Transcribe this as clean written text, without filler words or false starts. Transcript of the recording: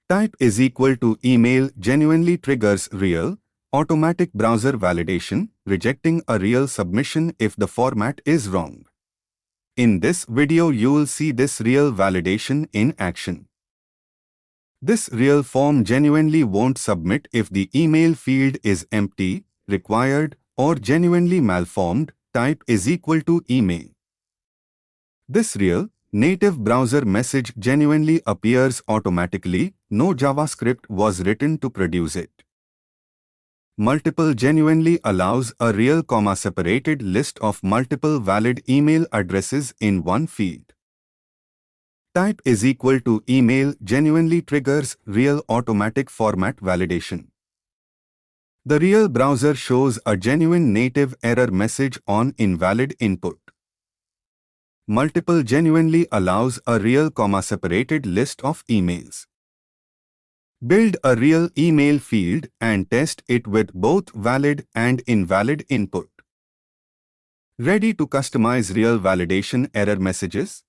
Type is equal to email genuinely triggers real, automatic browser validation, rejecting a real submission if the format is wrong. In this video you'll see this real validation in action. This real form genuinely won't submit if the email field is empty, required, or genuinely malformed. Type is equal to email. This real, native browser message genuinely appears automatically. No JavaScript was written to produce it. Multiple genuinely allows a real comma-separated list of multiple valid email addresses in one field. Type is equal to email genuinely triggers real automatic format validation. The real browser shows a genuine native error message on invalid input. Multiple genuinely allows a real comma-separated list of emails. Build a real email field and test it with both valid and invalid input. Ready to customize real validation error messages?